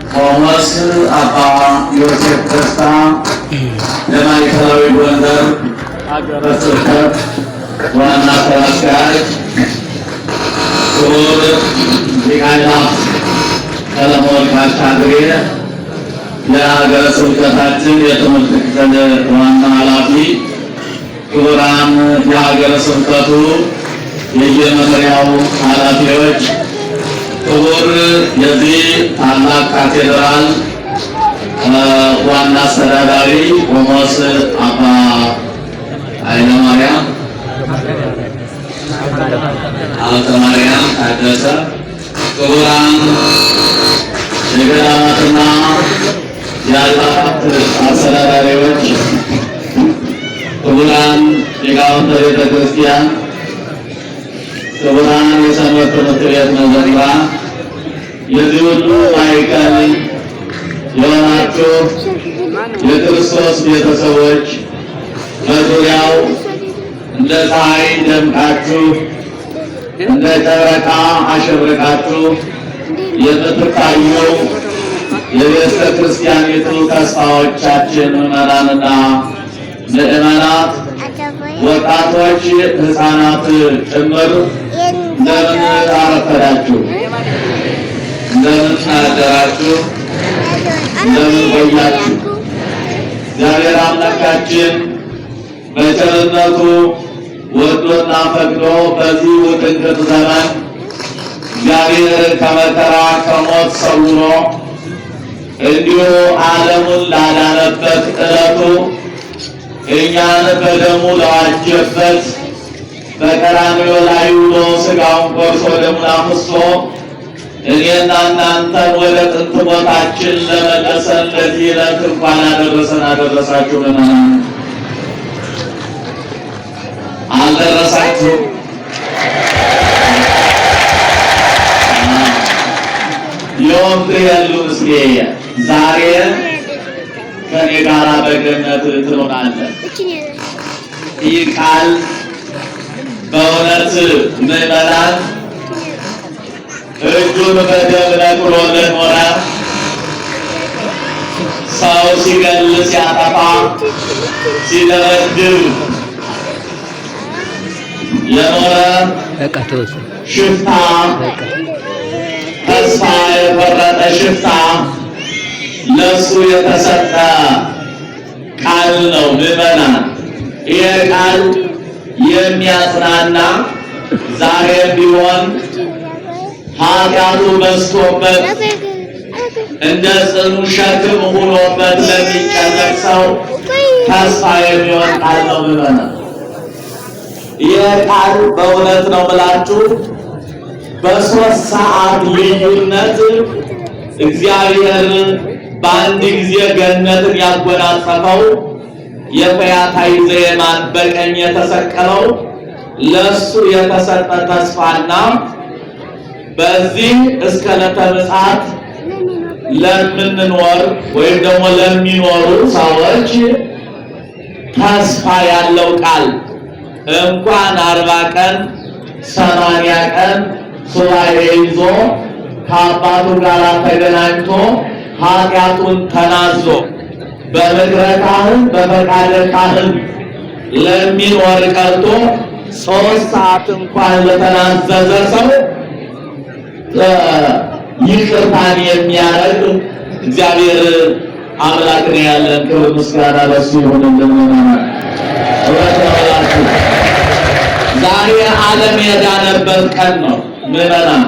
ቆሞስ አባ ዮሴፍ ደስታ የማዕከላዊ ጎንደር ሀገረ ስብከት ዋና ስራ አስኪያጅ፣ ክቡር ሊቀ ካህናት ሰለሞን ካሻግሬ የሀገረ ስብከታችን የትምህርት ክፍል ዋና ኃላፊ፣ ክቡራን የሀገረ ስብከቱ የየመምሪያው ኃላፊዎች፣ ክቡር የዚህ ታላቅ ካቴድራል ዋና አስተዳዳሪ ቆሞስ አባ ኃይለማርያም ኃይለማርያም ታደሰ፣ ክቡራን የገዳማትና የአድባራት አስተዳዳሪዎች፣ ክቡራን ሊቃውንተ ቤተ ክርስቲያን፣ ክቡራን የሰንበት ትምህርት ቤት መዘምራን፣ የዚህ ሁሉ ማዕከል የሆናችሁ የክርስቶስ ቤተሰቦች በዙሪያው እንደ ፀሐይ ደምቃችሁ እንደ ጨረቃ አሸብርቃችሁ የምትታዩ የቤተ ክርስቲያኒቱ ተስፋዎቻችን ምዕመናንና ምዕመናት፣ ወጣቶች፣ ሕፃናት ጭምር እንደምን አረፈዳችሁ? እንደምን አደራችሁ? እንደምን ቆያችሁ? እግዚአብሔር አምላካችን በቸርነቱ ወዶና ፈቅዶ በዚህ ውጥንቅጥ ዘመን እግዚአብሔር ከመከራ ከሞት ሰውሮ እንዲሁ ዓለሙን ላዳነበት ዕለቱ እኛን በደሙ ለዋጀበት በቀራንዮ ላይ ውሎ ሥጋውን ቆርሶ ደሙን አፍስሶ እኔና እናንተን ወደ ጥንት ቦታችን ለመለሰን ለዚህ ዕለት እንኳን አደረሰን አደረሳችሁ። ምዕመናን አልደረሳችሁ? የወንድ ያሉ እስኪ ዛሬ ከኔ ጋር በገነት ትኖራለህ። ይህ ቃል በእውነት ምዕመናን እጁን በደም ነክሮ ለኖረ ሰው ሲገል፣ ሲያጠፋ፣ ሲደበድብ የኖረ ሽፍታ፣ ተስፋ የቆረጠ ሽፍታ ለሱ የተሰጠ ቃል ነው። ምዕመናን ይህ ቃል የሚያጽናና ዛሬም ቢሆን ኃጢአቱ በዝቶበት እንደ ጽኑ ሸክም ሆኖበት ለሚጨነቅ ሰው ተስፋ የሚሆን ቃል ነው። ምዕመናን ይህ ቃል በእውነት ነው ብላችሁ በሦስት ሰዓት ልዩነት እግዚአብሔር በአንድ ጊዜ ገነትን ያጎናጸፈው የፈያታዊ ዘየማን በቀኝ የተሰቀለው ለሱ የተሰጠ ተስፋና በዚህ እስከ ዕለተ ምጽአት ለምንኖር ወይም ደግሞ ለሚኖሩ ሰዎች ተስፋ ያለው ቃል እንኳን 40 ቀን 80 ቀን ሱባኤ ይዞ ከአባቱ ጋር ተገናኝቶ ኃጢአቱን ተናዞ በምክረ ካህን በፈቃደ ካህን ለሚኖር ቀርቶ 3 ሰዓት እንኳን ለተናዘዘ ሰው ይቅርታን የሚያደርግ እግዚአብሔር አምላክ ነው ያለን። ክብር ምስጋና ለሱ ይሁንልን። ዛሬ ዓለም የዳነበት ቀን ነው። ምዕመናን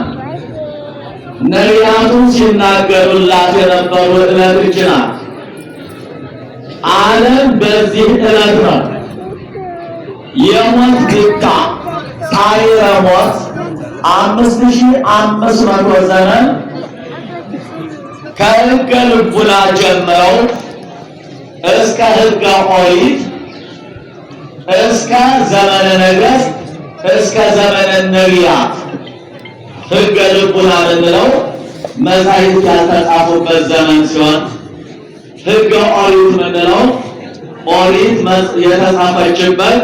ነቢያቱ ሲናገሩላት የነበሩ ዕለት ይህች ናት። ዓለም በዚህ ዕለት ነው የሞት ግታ ጻዕረ ሞት 5500 ዘመን ከሕገ ልቡና ጀምረው እስከ ሕገ ኦሪት እስከ ዘመነ ነገሥት እስከ ዘመነ ነቢያት ሕገ ልቡና የምንለው መጻሕፍት ያልተጻፉበት ዘመን ሲሆን ሕገ ኦሪት የምንለው ኦሪት የተጻፈችበት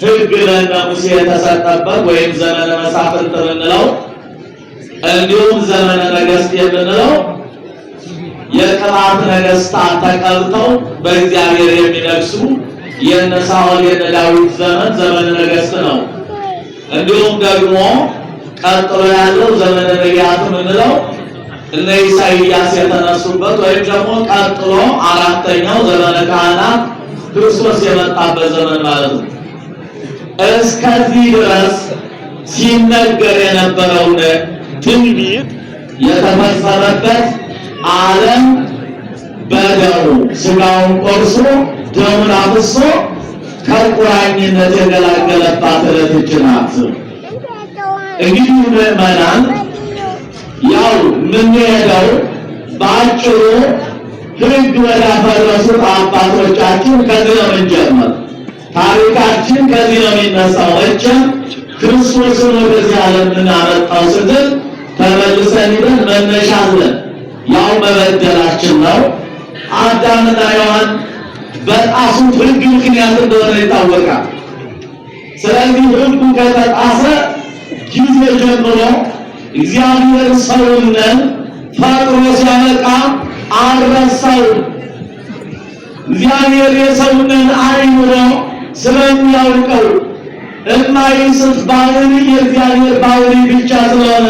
ሕግ ለነ ሙሴ የተሰጠበት ወይም ዘመነ መሳፍንት የምንለው እንዲሁም ዘመነ ነገሥት የምንለው የቅባት ነገሥታት ተቀብተው በእግዚአብሔር የሚነግሱ የነ ሳኦል የነ ዳዊት ዘመን ነገሥት ነው። እንዲሁም ደግሞ ቀጥሎ ያለው ዘመነ ነቢያት ምንለው እነ ኢሳይያስ የተነሱበት ወይም ደግሞ ቀጥሎ አራተኛው ዘመነ ካህናት ክርስቶስ የመጣበት ዘመን ማለት ነው። እስከዚህ ድረስ ሲነገር የነበረው ትንቢት የተፈጸመበት ዓለም በደሙ ስጋውን ቆርሶ ደሙን አፍሶ ከቁራኝነት የገላገለባት ዕለት ናት። እንግዲህ ምዕመናን ያው የምንሄደው በአጭሩ ሕግ ወዳፈረሱት አባቶቻችን ከዚህ ነው የምንጀምር። ታሪካችን ከዚህ ነው የሚነሳው። መቼም ክርስቶስን ወደዚህ ዓለም እናመጣው ስትል ተመልሰን ሄደን መነሻ አለን። ያው መበደላችን ነው። አዳምና ሔዋን በጣሱት ሕግ ምክንያት እንደሆነ ይታወቃል። ስለዚህ ሕጉ ከተጣሰ ጊዜ ጀምሮ እግዚአብሔር ሰውን ፈጥሮ ሲያበቃ አልረሳውም። እግዚአብሔር የሰውን አእምሮ ስለሚያውቀው የማይስት ባህሪ የእግዚአብሔር ባህሪ ብቻ ስለሆነ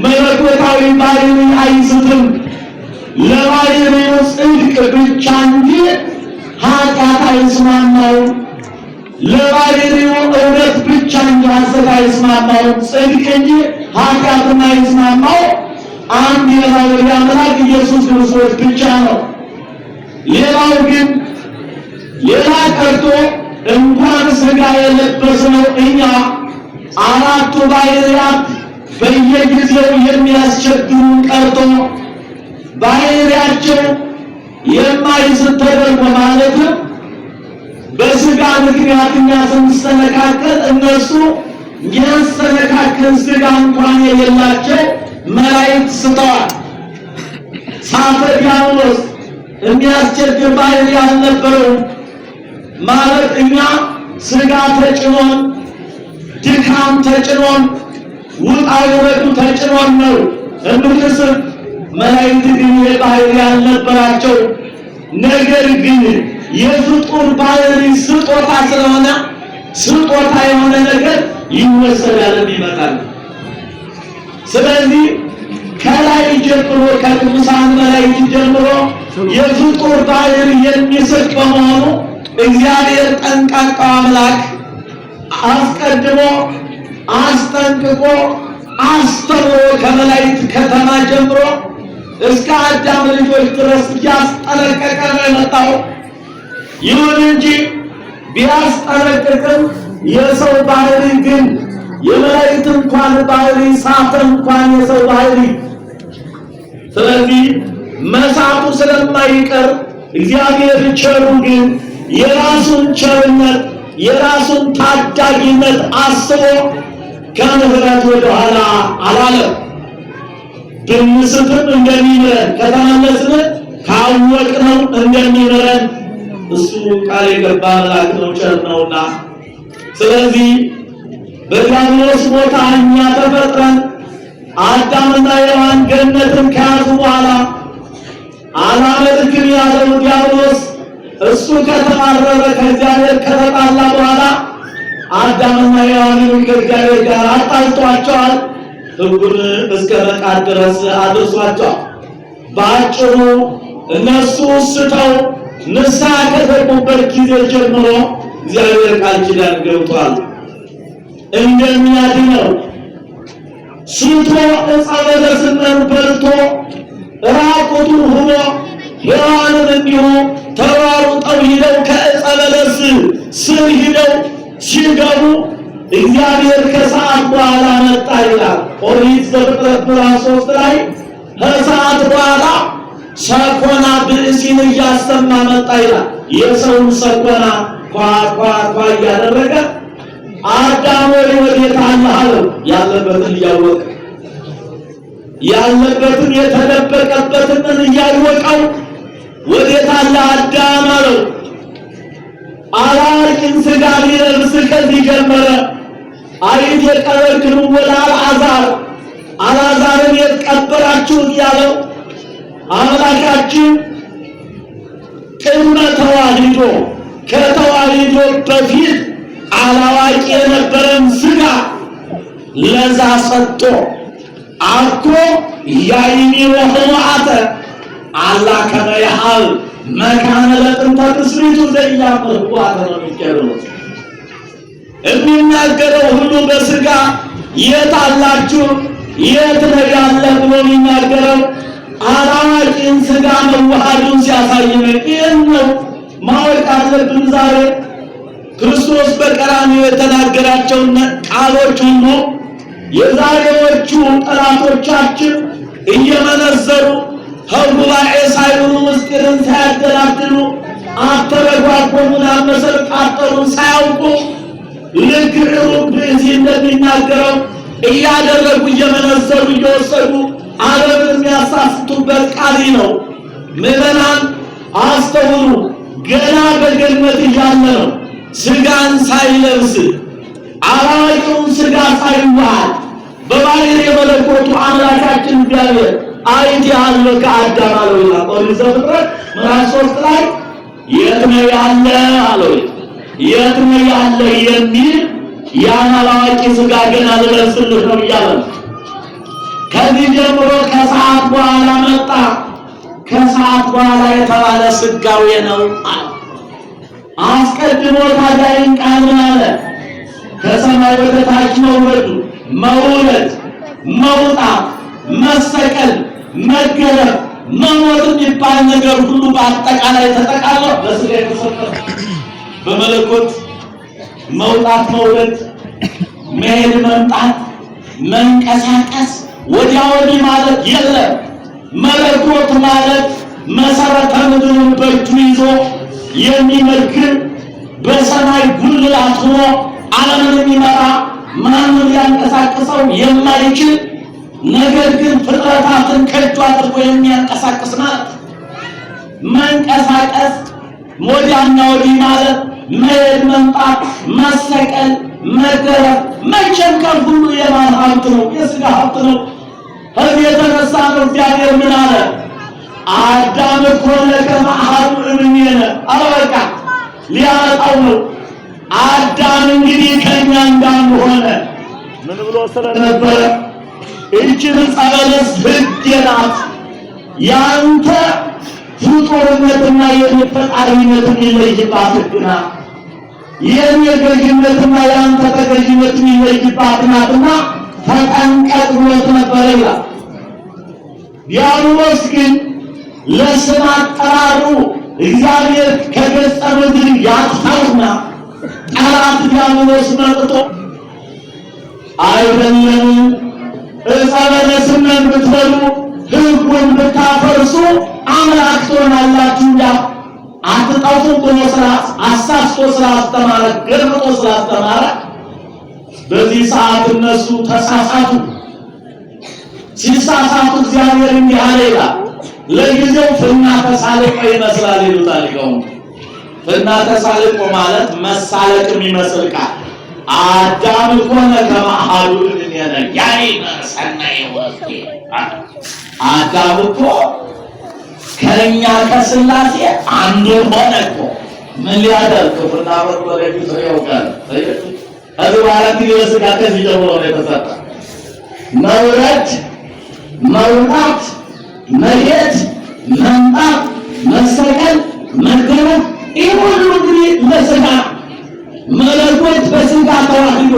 መለኮታዊ ባህሪ አይስትም። ለባህሪው ጽድቅ ብቻ እንጂ ኃጢአት አይስማማውም። ለባህሪው እውነት ብቻ እንጂ ሐሰት አይስማማውም። ጽድቅ እንጂ ኃጢአት አይስማማው አንድ የባህሪ አምላክ ኢየሱስ ክርስቶስ ብቻ ነው። ሌላው ግን ሌላ ቀርቶ እንኳን ሥጋ የለበስነው እኛ አራቱ ባህሪያት በየጊዜው የሚያስቸግሩን ቀርቶ ባህሪያቸው የማይስት ተደርጎ ማለትም በሥጋ ምክንያት እኛ ስንስተነካከል እነሱ የሚያስተነካክል ሥጋ እንኳን የሌላቸው መላእክት ስተዋል። ሳተ ዲያብሎስ የሚያስቸግር ባህሪ ያልነበረው ማለት እኛ ሥጋ ተጭኖን ድካም ተጭኖን ውጣ ውረዱ ተጭኖን ነው እንድንስር። መላእክት ግን ባህሪ ያልነበራቸው ነገር ግን የፍጡር ባህሪ ስጦታ ስለሆነ ስጦታ የሆነ ነገር ይወሰዳል ይመጣል። ስለዚህ ከላይ ጀምሮ ከቅዱሳን መላእክት ጀምሮ የፍጡር ባህሪ የሚስቅ በመሆኑ እግዚአብሔር ጠንቃቃ አምላክ አስቀድሞ አስጠንቅቆ አስተምሮ ከመላእክት ከተማ ጀምሮ እስከ አዳም ልጆች ድረስ እያስጠነቀቀ ነው የመጣው። ይሁን እንጂ ቢያስጠነቅቅም የሰው ባህሪ ግን የመላእክት እንኳን ባህሪ ሳተ እንኳን የሰው ባህሪ። ስለዚህ መሳቱ ስለማይቀር እግዚአብሔር ቸሩ ግን የራሱን ቸርነት የራሱን ታዳጊነት አስቦ ከምሕረት ወደ ኋላ አላለም። ብንስትም እንደሚምረን ከተመለስን ካወቅነው እንደሚምረን እሱ ቃል የገባ አምላክ ነው፣ ቸር ነውና። ስለዚህ በዲያብሎስ ቦታ እኛ ተፈጥረን አዳምና ሔዋን ገነትን ከያዙ በኋላ አላመልክም ያለው ዲያብሎስ እሱ ከተማረረ ከእግዚአብሔር ከተጣላ በኋላ አዳምና ሔዋንን ከእግዚአብሔር ጋር አጣልቷቸዋል። ሕጉን እስከ መቃድ ድረስ አድርሷቸዋል። በአጭሩ እነሱ ስተው ንስሐ ከገቡበት ጊዜ ጀምሮ እግዚአብሔር ቃል ኪዳን ገብቷል እንደሚያድነው። ስቶ ዕፀ በለስን በልቶ ራቁቱን ሆኖ ሔዋንን እንዲሁ ተሯሩጠው ሂደው ከዕፀ በለስ ስር ሂደው ሲገቡ እግዚአብሔር ከሰዓት በኋላ መጣ ይላል ኦሪት ዘፍጥረት ምዕራፍ 3 ላይ። ከሰዓት በኋላ ሰኮና ብእሲን እያሰማ መጣ ይላል። የሰውን ሰኮና ኳ እያደረገ አዳም ወዴት አለህ አለው። ያለበትን እያወቀ ያለበትን የተደበቀበትን እያወቀው ወዴት አለህ አዳም አለው። አላርቅን ሥጋ ሊለብስ ከዚህ ጀመረ። አይት የቀበርክን ወደ አልዓዛርን የት ቀበራችሁት ያለው አምላካችን ቅድመ ተዋሂዶ ከተዋሂዶ በፊት አላዋቂ የነበረን ሥጋ ለዛ ሰጥቶ አኮ ያይኒ ወህዋአተ አላህ ከመያህል መካነ ለጥንተ ትስሪቱ ዘያመር ዋተ ነው የሚቀርበው። የሚናገረው ሁሉ በሥጋ የት አላችሁ የት ነው ያለ ብሎ የሚናገረው አላዋቂን ሥጋ መዋሃዱን ሲያሳይ ነው። ይህን ነው ማወቅ አለብን። ዛሬ ክርስቶስ በቀራንዮ የተናገራቸው ቃሎች ሁሉ የዛሬዎቹ ጠላቶቻችን እየመነዘሩ ከጉባኤ ሳይውሉ ምስጢርን ሳያደላድሉ አተረጓጎሙን አመሰቃጠሉን ሳያውቁ ልክ ሩቅ ብእሲ እንደሚናገረው እያደረጉ እየመነዘሩ እየወሰዱ ዓለምን የሚያሳስቱበት ቃል ነው። ምዕመናን አስተውሉ። ገና በገነት እያለ ነው ሥጋን ሳይለብስ አላዋቂውን ሥጋ ሳይዋሃድ በባሕርይ የመለኮቱ አምላካችን እግዚአብሔር አይቼሃለሁ ከአዳም አለው ይላል ኦሪት ዘፍጥረት ምዕራፍ 3 ላይ የት ነው ያለ አለው። የት ነው ያለ የሚል ያን አላዋቂ ሥጋ ገና ልለብስልህ ነው እያለ ከዚህ ጀምሮ ከሰዓት በኋላ መጣ። ከሰዓት በኋላ የተባለ ሥጋዌ ነው አለ። አስቀድሞ ታዲያ ቃል አለ ከሰማይ ወደ ታች መውረዱ መውረድ መውጣት መሰቀል መገረፍ መሞት የሚባል ነገር ሁሉ በአጠቃላይ ተጠቃሎ በሥጋ የተሰጠው በመለኮት መውጣት መውረድ መሄድ መምጣት መንቀሳቀስ ወዲያ ወዲህ ማለት የለም። መለኮት ማለት መሰረተ ምድርን በእጁ ይዞ የሚመግብ በሰማይ ጉልላት ሆኖ ዓለምን የሚመራ ማንም ሊያንቀሳቅሰው የማይችል ነገር ግን ፍጥረታትን ከእጁ አድርጎ የሚያንቀሳቅስ ማለት መንቀሳቀስ ወዲያና ወዲህ ማለት መሄድ መምጣት መሰቀል መገረፍ መቸንከር ሁሉ የማን ሀብት ነው? የሥጋ ሀብት ነው። ከዚህ የተነሳ ነው እግዚአብሔር ምን አለ? አዳም ኮነ ከማሃሩ እምኔነ አለበቃ ሊያመጣው ነው። አዳም እንግዲህ ከእኛ እንዳንሆነ ምን ብሎ ስለነበረ እችን ዕፀ በለስ ሕግ ናት ያንተ ፍጡርነትና የኔ ፈጣሪነት የሚለይባት ሕግ ናት። የኔ ገዥነትና ያንተ ተገዥነት የሚለይባት ናትና ተጠንቀቅ ብሎት ነበረ ይላል። ዲያብሎስ ግን ለስም አጠራሩ እግዚአብሔር ከገጸ ምድር ያጥፋውና ጠላት ዲያብሎስ መጥቶ አይደለም ዕፀ በለስን ብትበሉ ሕጉን ብታፈርሱ አምላክ ትሆናላችሁ እንዳል አትጠፉም ብሎ አሳስቶ ስላስተማረ ገልብጦ ስላስተማረ በዚህ ሰዓት እነሱ ተሳሳቱ። ሲሳሳቱ እግዚአብሔር እንዲህ አለ ይላል። ለጊዜው ፍና ተሳልቆ ይመስላል ይሉታል ሊቃውንቱ። ፍና ተሳልቆ ማለት መሳለቅ የሚመስል ቃል አዳም ኮነ ከማሃዱ እምኔነ ያይነ ሰናየ ወፍቄ አዳም እኮ ከእኛ ከሥላሴ አንዱ ሆነ እኮ ምን ሊያደርግ ፍና ወደፊት ያውቃል። ከዚህ በኋላ እንግዲህ በሥጋ ከዚህ ጀምሮ ነው የተሰጠ መውረድ መውጣት መሄድ መምጣት መሰቀል መገረፍ ይህ ሁሉ እንግዲህ ለሥጋ መለኮት በሥጋ ተዋህዶ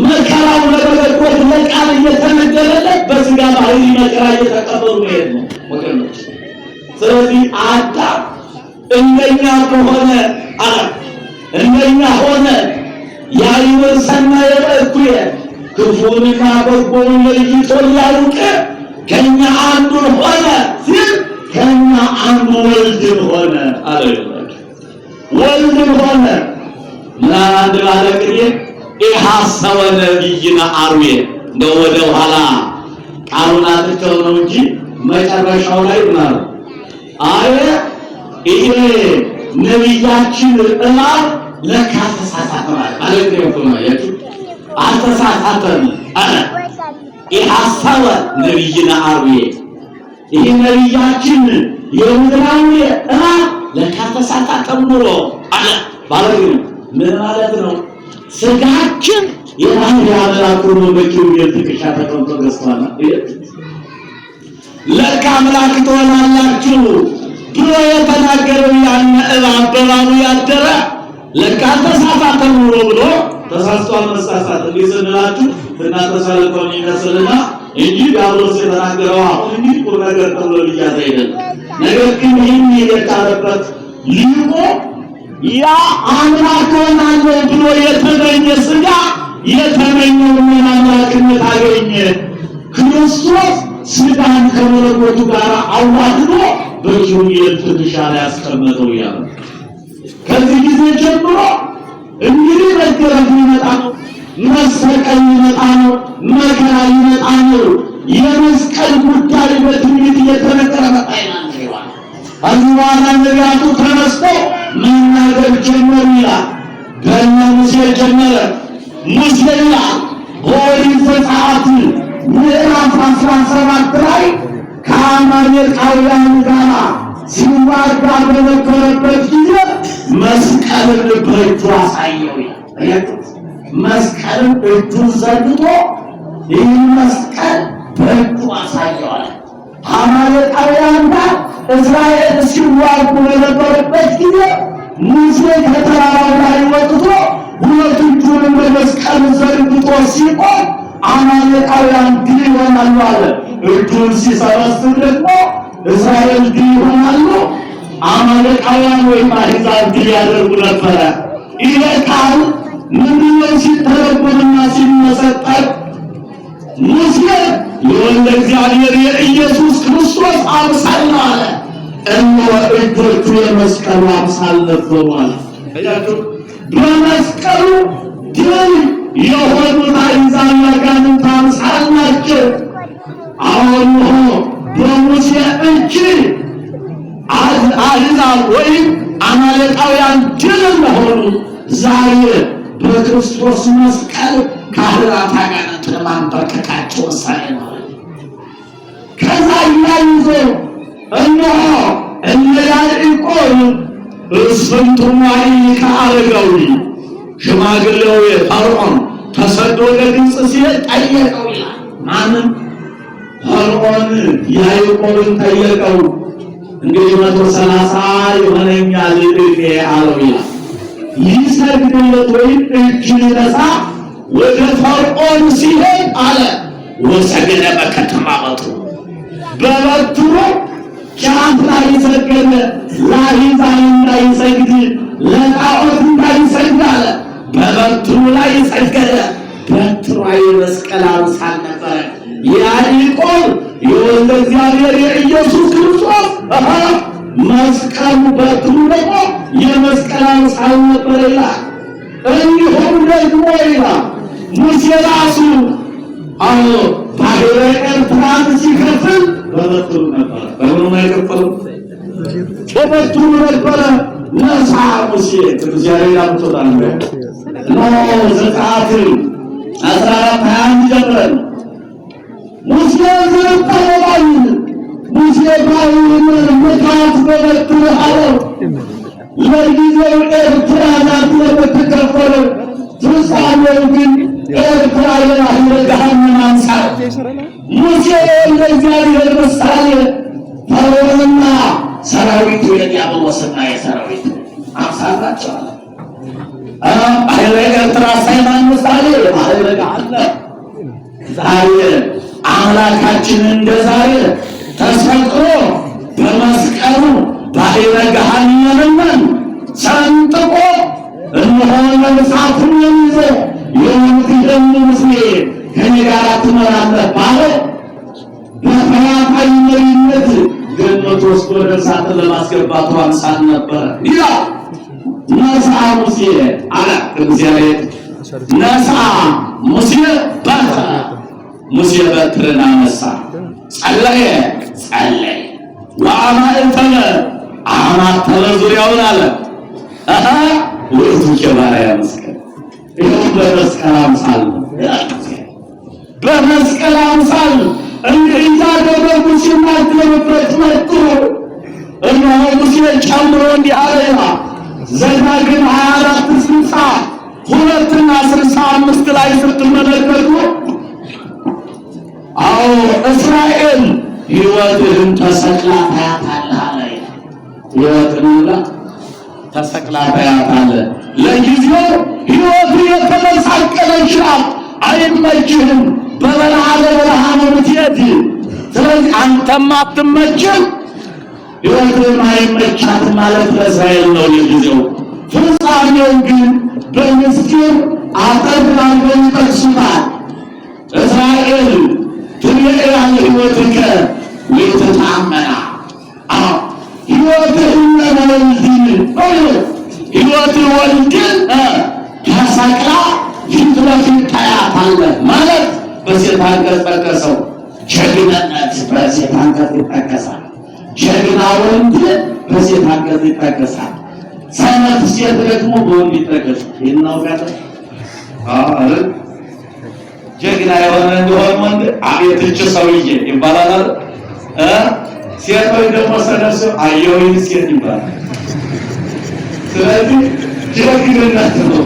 መከራው ለመለኮት ለቃል እየተነገረለት በሥጋ ባሕርይ መከራ እየተቀበሉ መሄድ ነው ወገኖች። ስለዚህ አዳም እንደኛ ከሆነ እንደኛ ሆነ ያይወር ሰናየ ወእኩየ ክፉንና በጎን ለይቶ ሊያውቅ ከኛ አንዱን ሆነ ሲል ከኛ አንዱ ወልድን ሆነ አለ። ወልድን ሆነ ለአንድ ባለቅኔ ኢሐሰወ ነቢይነ አርዌ እንደው ወደ ኋላ ቃሉን አጥተው ነው እንጂ መጨረሻው ላይ ማለት አየ ይሄ ነቢያችን እላል ለካ ተሳሳተ ማለት ነው ያቺ አልተሳሳተም አለ ኢሐሰወ ነቢይነ አርዌ ይሄ ነብያችን የምድራዊ ለካ ተሳታተም ኑሮ አለ ባለግ ምን ማለት ነው? ስጋችን የባህር አምላክ ሆኖ በኪሩቤል ትከሻ ተቀምጦ ገዝቷል። ለካ አምላክ ትሆናላችሁ ብሎ የተናገረው ያን እባብ በእባቡ ያደረ ለካ ተሳታተም ኑሮ ብሎ ተሳስቷል። መሳሳት ሊስንላችሁ እናተሳልፈው ይመስልና እንጂ ዲያብሎስ የተናገረው አሁን እንጂ ቁም ነገር ተብሎ ሊያዝ አይደለም። ነገር ግን ይህን የቻለበት ሊቆ ያ አምላክ ሆናለሁ ብሎ የተመኘ ስጋ የተመኘውን አምላክነት አገኘ። ክርስቶስ ስጋን ከመለኮቱ ጋር አዋህዶ በኪሩቤል ትከሻ ላይ ያስቀመጠው ያለ ከዚህ ጊዜ ጀምሮ እንግዲህ መገረፍ ይመጣ ነው፣ መሰቀል ይመጣ ነው፣ መከራ ይመጣ ነው። የመስቀል ጉዳይ በትንቢት እየተነገረ መጣ ይላል። ከዚህ በኋላ ነቢያቱ ተነስተው መናገር ጀመሩ ይላል። ከእነ ሙሴ ጀመረ። ሙሴ ይላል በኦሪት ዘጸአት ምዕራፍ 17 ላይ ከአማሌቃውያን ጋር ሲዋጋ በነበረበት ጊዜ መስቀልን በእጁ አሳየው ይላል። መስቀልን እጁን ዘርግቶ ይህ መስቀል በእጁ አሳየዋል። አማሌቃውያን ጋር እስራኤል ሲዋጉ በነበረበት ጊዜ ሙሴ ከተራራው ላይ ወጥቶ ሁለት እጁን በመስቀል ዘርግቶ ሲቆም አማሌቃውያን ድል ይሆናሉ አለ። እጁን ሲሰበስብ ደግሞ እስራኤል ድል ይሆናሉ፣ አማሌቃውያን ወይም አሕዛብ ድል ያደርጉ ነበረ። ይሄ ቃል ምንድነው ሲተረጎምና ሲመሰጠር ሙሴ የወልደ እግዚአብሔር የኢየሱስ ክርስቶስ አምሳል ነው አለ። እነሆ እጆቹ የመስቀሉ አምሳል ነበሩ አለ። እያችሁ በመስቀሉ ድል የሆኑት አሕዛብ ያጋንንት አምሳል ናቸው። አሁን በሙሴ እጅ አሕዛብ ወይም አማሌቃውያን ድል እንደሆኑ ዛሬ በክርስቶስ መስቀል ካህናት አጋንንትን ማንበርከካቸው ወሳኝ ነው። ከዛ ያይዞ እነሆ እነ ያዕቆብ እስፍንቱማይ ከአረጋዊ ሽማግሌው ፈርዖን ተሰዶ ለግብፅ ሲሄድ ጠየቀው ይላል። ማንም ፈርዖን ያዕቆብን ጠየቀው። እንግዲህ 130 ይሆነኛል እድሜ አለው ይላል። ይሰግድለት ወይም እጅ ሊነሳ ወደ ፈርዖን ሲሄድ አለ ወሰገደ በከተማቱ በበትሩ ጫፍ ላይ ሰገደ። ለአሕዛብ እንዳይሰግድ ለጣዖት እንዳይሰግድ አለ በበትሩ ላይ ሰገደ። በትሩ የመስቀል አምሳል ነበረ። ያዕቆብ የወልደ እግዚአብሔር የኢየሱስ ክርስቶስ መስቀሉ በትሩ ደግሞ የመስቀል አምሳል ነበር ይላል። እንዲሁም ደግሞ ይላል ሙሴ ራሱ ባሕረ ኤርትራን ሲከፍል በበትሩ ነበረ። በምኑ ነው የከፈለው? በበትሩ ነበረ። ነሣ ሙሴ ቅዱስ ያሬድ አምጥቶታል። ዘጸአት 14:21 ጀምረን ሙሴ ዘጠበባል ሙሴ ባሕሩን ምታት በበትሩ አለው። ለጊዜው ኤርትራ ናት የምትከፈለው፣ ፍጻሜው ግን ኤርትራ የባሕረ ገሃነም አምሳል። ሙሴ ለእግዚአብሔር ምሳሌ፣ ፈርዖንና ሰራዊቱ የዲያብሎስና የሰራዊቱ አምሳል ናቸው አለ። ባሕረ ኤርትራ ሰይጣን ምሳሌ ባሕረ ገሃነም። ዛሬ አምላካችን እንደ ዛሬ ተሰቅሎ በመስቀሉ ባሕረ ገሃነምን ሰንጥቆ እነሆ ነፍሳትን የሚይዞ የምትሄድ ሙሴ ከኔ ጋር ትመራለህ ባለው በፈያታዊ መሪነት ገነት ወስዶ ነፍሳትን ለማስገባቱ አምሳል ነበረ ይላል። ነሣ ሙሴ አለ እግዚአብሔር። ነሣ ሙሴ በትረ ሙሴ በትርን አነሳ፣ ጸለየ ጸለየ ወአማእተነ አማተበ ዙሪያውን አለ ወይቱ ከባሪያ መስቀል። ይኸው በመስቀል አምሳል ነው። በመስቀል አምሳል እንዲህ እያደረጉ ሲናገሩበት መጡ። እነሆ ሙሴን ጨምሮ እንዲህ አለ። ዘዳግም 24:62 እና 65 ላይ ስትመለከቱ አዎ እስራኤል ሕይወትህን ተሰቅላ ታያታለህ አለ። ሕይወትህን ተሰቅላ ታያታለህ። ለጊዜው ሕይወቱ የተመሳቀለች ናት፣ አይመችህም። በበረሃ ለበረሃ ነው የምትሄድ። ስለዚህ አንተም አትመችም፣ ሕይወትህም አይመቻትም ማለት ለእስራኤል ነው ለጊዜው። ፍጻሜው ግን በምስጢር አጠርተው ይጠቅሱታል። እስራኤል ትቤዕያ ለሕይወትከ ወይትተአመና ሕይወትህን ለወልድን ሕይወትህ ወልድን ተሰቅላ ፊት ለፊት ታያታለህ ማለት በሴት አንቀጽ ጠቀሰው። ጀግንነት በሴት አንቀጽ ይጠቀሳል። ጀግና ወንድ በሴት አንቀጽ ይጠቀሳል። ሰነፍ ሴት ደግሞ በወንድ ይጠቀሳል። ይናውቃለን። ጀግና የሆነ እንደሆነ ወንድ አቤት እጭ ሰውዬ ይባላል። ሴቶች ደግሞ ሰነፍ አየሁኝ ሴት ይባላል። ስለዚህ ጀግንነት ነው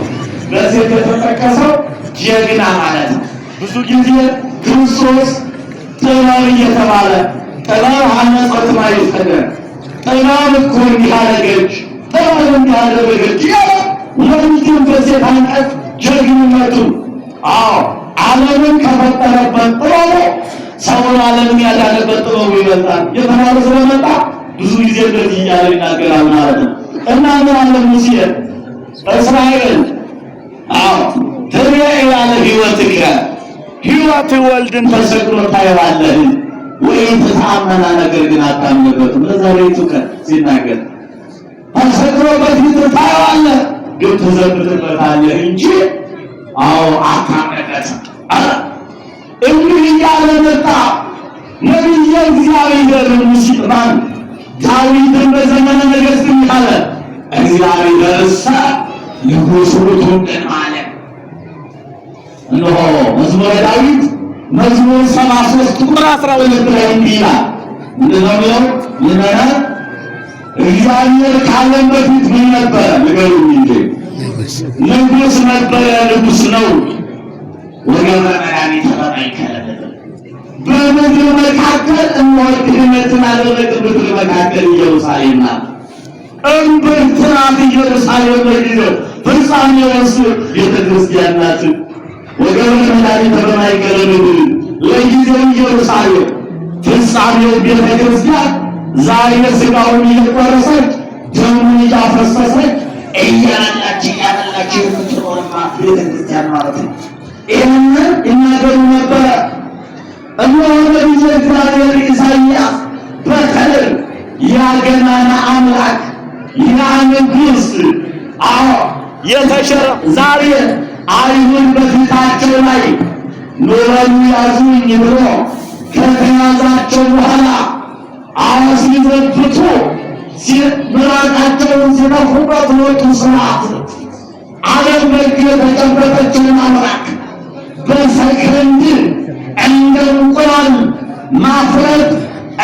በሴት የተጠቀሰው ጀግና ማለት ነው። ብዙ ጊዜ ክርስቶስ ጥበብ እየተባለ ጥበብ ሐነጸት ማለት ነው። ጥበብ እኮ እንዲህ አደረገች፣ ጥበብ እንዲህ አደረገች ያለ ወንድም በሴት አንቀጽ ጀግንነቱ ዓለምን ከፈጠረበት ጥበቡ ሰውን ዓለምን ያዳነበት ጥበቡ ይበልጣል የተባለ ስለመጣ ብዙ ጊዜ እንደዚህ እያለ ይናገራል ማለት ነው። እና ምን አለ ሙሴ እስራኤል ትቤዕያ ለሕይወትከ ሕይወትህ ወልድን ተሰቅሎ ታየዋለህ ወይትተአመና ነገር ግን አታምንበትም። ለዛሬቱ ቀን ሲናገር ተሰቅሎ በፊት ታየዋለህ ግን ትዘብትበታለህ እንጂ አታምንበትም። እንዲህ እያለ መጣ ነቢየ እግዚአብሔር ሙሴ ዳዊትን በዘመነ ነገሥት አለ እግዚአብሔርሰ ንጉሥ ውእቱ አለ። እነሆ መዝሙረ ዳዊት መዝሙር 73 ቁጥር 12 ላይ እንዲህ ይላል። ምንድነው ይመና እግዚአብሔር ካለም በፊት ምን ነበረ? ንገሩኝ እንጂ ንጉሥ ነበረ፣ ንጉሥ ነው። ወገበ መድኃኒተ በማእከለ በምድር መካከል እነሆ ድህነትን አደረገ። በምድር መካከል ኢየሩሳሌም ናት። እምብርት ናት ኢየሩሳሌም። ለጊዜው ፍጻሜውስ ቤተ ክርስቲያን ናት። ወገበ መድኃኒተ በማእከለ ምድር ለጊዜው ኢየሩሳሌም፣ ፍጻሜው ቤተ ክርስቲያን። ዛሬ ሥጋውን እየቆረሰች ደሙን እያፈሰሰች እያላች የምትኖርማ ቤተ ክርስቲያን ማለት ነው። ይህንን ይናገሩ ነበረ። እነሆ ነቢየ እግዚአብሔር ኢሳይያስ በተለይ ያ ገናና አምላክ ያ ንጉሥ ዛሬ አይሁድ በፊታቸው ላይ ኖረሉ ያዙኝ ብሎ ከተያዛቸው በኋላ ሲዘብቱ ምራቃቸውን ሲነፉበት ወጡ። ስርዓት ዓለም በእጁ የተጨበጠችውን አምላክ በሰከንድ እንደ እንቁላል ማፍረጥ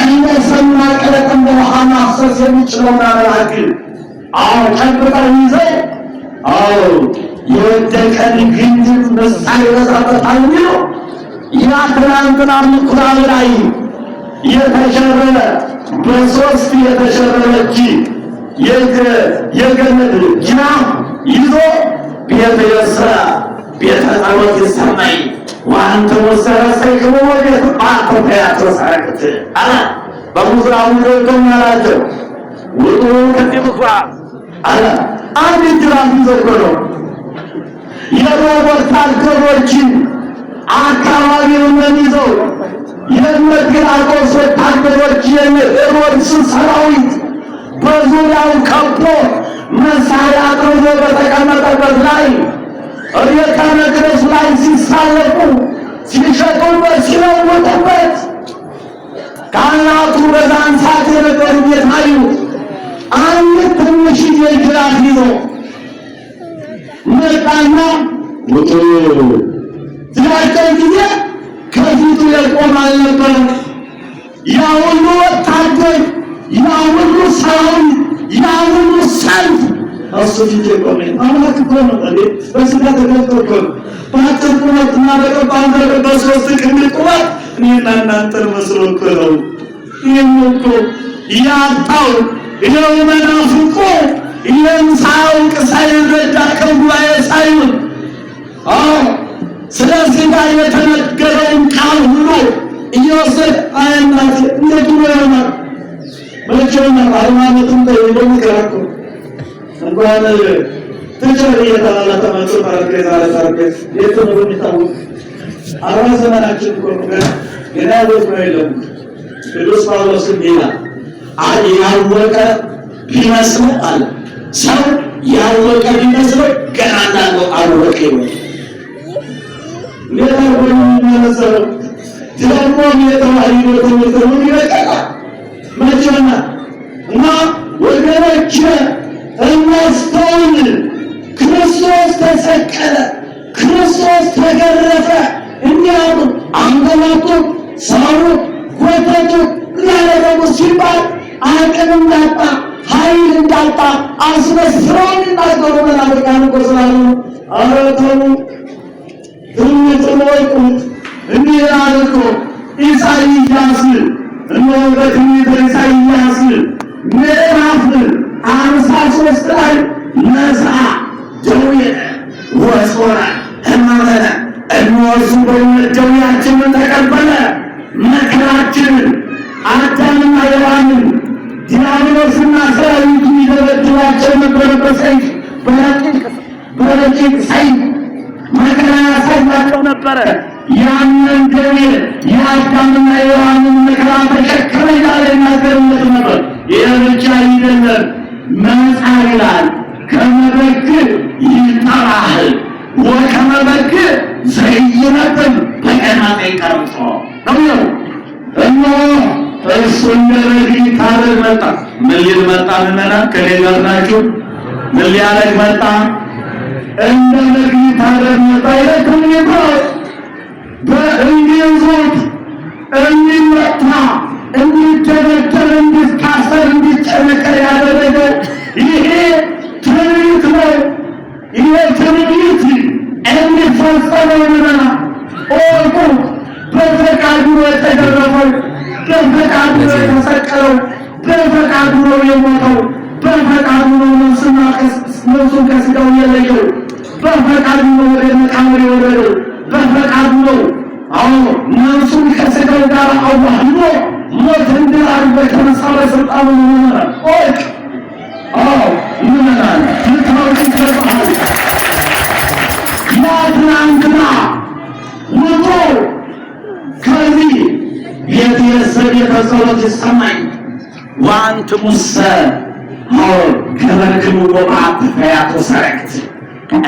እንደ ሰማ ቀለጥ እንደ ውሃ ማፍሰስ የሚችለውን አምላክ ጨብጠው ይዘው የወደቀን ግንድ ምሳሌ ይበዛበታል የሚለው ያ ትናንትና ምኩራብ ላይ የተሸረበ በሶስት የተሸረበች የገመድ ጅራፍ ይዞ ቤተ የስራ ቤተ ጸሎት ይሰማይ ዋንተ ወሰረሰይክሙ ወዴት አቆያቸው ሰረክት አለ። በምኩራቡ ገብተው ያላቸው ውጡ ከዚህ ምኩራብ አለ። አንድ ጅራፍ ይዞ ነው የሮም ወታደሮችን አካባቢውን ይዘው የመገላቆስ ወታደሮች የሄሮድስ ሰራዊት በዙሪያው ከቦ መሳሪያ አቅርቦ በተቀመጠበት ላይ ቤተ መቅደስ ላይ ሲሳለቁ ሲሸጡበት ሲለውጡበት ካህናቱ በዛን ሰዓት የነበሩ የታዩ አንድ ትንሽዬ ጅራፍ ይዞ መጣና ውጡ ስላቸው ጊዜ በፊቱ የቆመ አልነበረም። ያ ሁሉ ወታደር፣ ያ ሁሉ ሰራዊት፣ ያ ሁሉ ሰልፍ እሱ ፊት የቆመ አምላክ እኮ ነው። በስጋ ተገልጦ እኮ ነው። በአጭር ቁመትና በጠባብ በሶስት ክንድ ቁመት እኔና እናንተን መስሎ እኮ ነው። ይህም እኮ ያጣው ይኸው መናፍቁ ይህን ሳያውቅ ሳይረዳ ከጉባኤ ሳይሆን ስለ ሥጋ የተነገረውን ቃል ሁሉ እየወሰደ አያናት እንዴት ብሎ ይሆናል? መቼም ሃይማኖትን በሚከራከሩ እንኳን ትችር እየተባለ ተመቶ ጠረጴዛ ለጠረጴዛ የት ነው የሚታወቅ? 40 ዘመናችን እኮ ገና ያወቅ ነው የለም። ቅዱስ ጳውሎስም ይላል ያወቀ ቢመስለው አለ ሰው ያወቀ ቢመስለው ገና እንዳለው አወቀ ይሆናል። ሌላ ወይ የሚመሰለው ደግሞ የተዋሂዶ ትምህርት ነው ይበቃል። መቼና እና ወገኖች እናስተውል። ክርስቶስ ተሰቀለ፣ ክርስቶስ ተገረፈ። እንዲያውም አንገላቱ፣ ሳሩ፣ ጎተቱ ያለደሙ ሲባል አቅም እንዳጣ ኃይል እንዳጣ አስመስለው የሚናገሩ መናፍቃን እኮ ስላሉ ኧረ ተው ትምህርት ወቁት። እንዲህ ይላል እኮ ኢሳይያስ እነሆ በትንቢተ ኢሳይያስ ምዕራፍ 53 ላይ ነሥአ ደዌነ ወጾረ ሕማመነ እነሆ እርሱ በእውነት ደዌያችንን ተቀበለ መከራችንን አዳምና ሔዋንን ዲያብሎስና ሰራዊቱ ይደበድባቸው ነበር በሰይፍ በረቂቅ ሰይፍ መከራ ያሳያቸው ነበረ። ያንን ደዌ የአዳምና የሔዋንን መከራ ተሸከመ እያለ ይናገርለት ነበር። ይህ ብቻ አይደለም። መጽሐፍ ይላል ከመ በግ ይጠራህ ወከመ በግ ዘይነጥብ በቀናጤ ቀርቶ ነው። እነሆ እርሱ እንደ በግ ሊታረድ መጣ። ምን ሊል መጣ? ምዕመናን ከኔ ጋር ናችሁ? ምን ሊያደርግ መጣ? እንደ በግ ሊታረድ መጣ። ይለክምኝቶች በእንዲይዙት እንዲመታ፣ እንዲደበደብ፣ እንዲታሰር፣ እንዲጨነቀር ያደረገው ይሄ ትንቢት ነው። ይሄ ትንቢት እንዲፈጸመው ምዕመናን እወቁ። በፈቃዱ ነው የተገረፈው፣ በፈቃዱ ነው የተሰቀለው፣ በፈቃዱ ነው የሞተው፣ በፈቃዱ ነው ነፍሱን ከሥጋው የለየው፣ በፈቃዱ ነው ወደ መቃብር የወረደው፣ በፈቃዱ ነው ነፍሱን ከሥጋው ጋር አዋህዶ ሞትን ድል አድርጎ የተነሳ በሥልጣኑ ይመራል። እወቅ ምዕመናን ልታውቁ ይገባል። ያ ትናንትና ሞቶ ከዚህ የትየሰብ የተጸሎት ይሰማኝ ወአንትሙሰ ከመክሙ ወበአት ፈያቶ ሰረቅት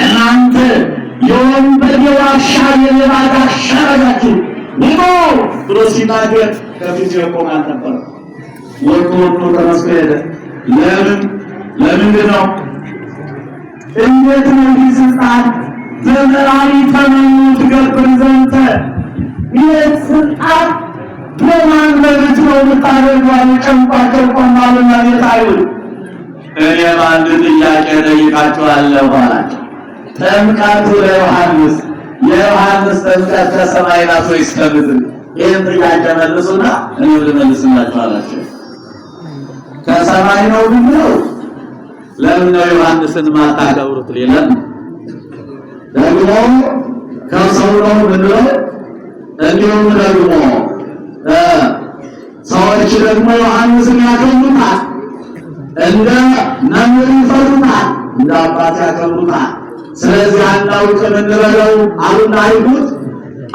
እናንተ የወንበዴ ዋሻ የሌባ ጋሻ አደረጋችሁ ውጡ ብሎ ሲናገር ከፊቱ የቆመ አልነበረም። ወጥቶ ተነስቶ ሄደ። ለምንድን ነው? እንዴት ነው ይህ ስልጣን ዘመናዊ ተመኙ ትገብር ዘንተ ይህ ስልጣን በማን መብት ነው የምታደርገው? ጨንቋቸው ቆማሉና የታዩት እኔም አንድ ጥያቄ ጠይቃችኋለሁ አላቸው። ጥምቀቱ ለዮሐንስ የዮሐንስ ጥምቀት ከሰማይ ናት ወይስ ከምድር? ይህን ጥያቄ መልሱና እኔ ልመልስላችሁ አላቸው። ከሰማይ ነው ብለው ለምን ነው ዮሐንስን ማታከብሩት? ሌላም ደግሞ ከሰው ነው ብለው እንዲሁም ደግሞ ሰዎች ደግሞ ዮሐንስን ያከብሩታል፣ እንደ መምህር ይፈሩታል፣ እንደ አባት ያከብሩታል። ስለዚህ አናውቅም እንበለው አሉና አይሁድ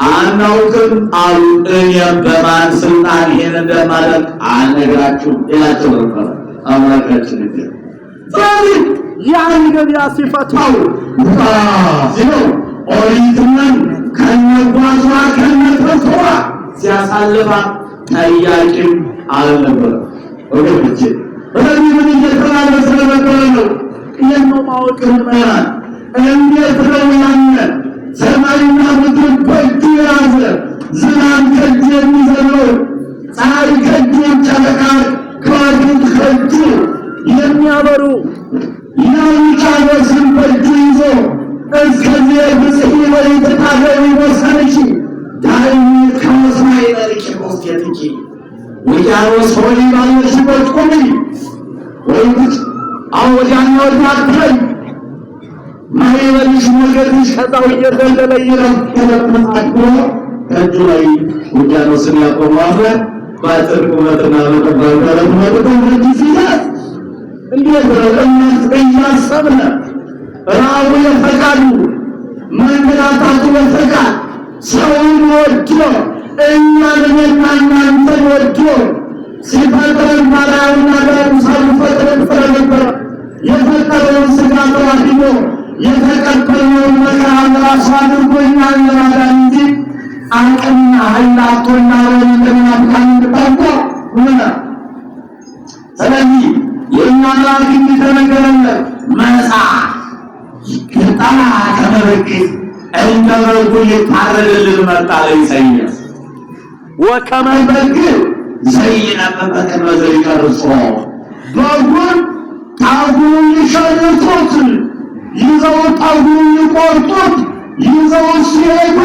አናውቅም አሉ። እኔም በማን ስልጣን ይሄን እንደማደርግ አልነግራችሁም ይላቸው ነበር አምላካችን። ስለዚህ ያን ገበያ ሲፈታው ሲለው ኦሪትንን ከነጓዟ ከነተፈዋ ሲያሳልፋ ጠያቂም አልነበረም። ወገኖቼ ስለዚህ ምን እየተናገረ ስለነበረ ነው? ይህን ማወቅ ምዕመናን እንዴት ነው ያለ ሰማይና ምድር በእጁ የያዘ ዝናብ ከእጁ የሚዘንበው ፀሐይ ከእጁ ጨረቃ ከዋክብት ከእጁ የሚያበሩ ያሉቻወስን በእጁ ይዞ እስከዚህ ብጽሒ ወይትታገዊ ወሰንቺ ዳይሚት ከወስማይ ለልቂ ሞስኬትኪ ውቅያኖስ ሆይ ባለሽበት ቁሚ ወይት አወዲያና ወዲያ አትበይ ማይበልሽ ሞገድሽ ከዛው እየዘለለ ይረፍረፍማት ብሎ ከእጁ ላይ ውቅያኖስን ያቆማለ በአጭር ቁመትና በጠባብ ደረት መጥቶ እጅ ሲያዝ እንዴት በእናት እያሰብነ ራቡ የፈቃዱ መንገላታቱ በፈቃድ ሰውን ወዶ እኛንና እናንተን ወዶ ሲፈጥረን ባሪያውና በምሳሉ ፈጥረን ስለነበረ የፈጠረውን ሥጋ ተዋህዶ የተቀበልነውን መከራ ለራሱ አድርጎ እኛን ለማዳን እንጂ አቅምና ኃይል አጥቶና ለመናፍቃን እንድታውቁ ሆነ። ስለዚህ የእኛ አምላክ እንዲተነገረለት መጻ ይቀጣ ከመበክት እንደ በጉ ሊታረድልን መጣ ለኢሳይያስ ወከመ በግ ዘይነብብ በቅድመ ዘይቀርጾ በጉን ጠጉሩን ሊሸርጡት ይዘው ጠጉሩን ሊቆርጡት ይዘው ሲሄዱ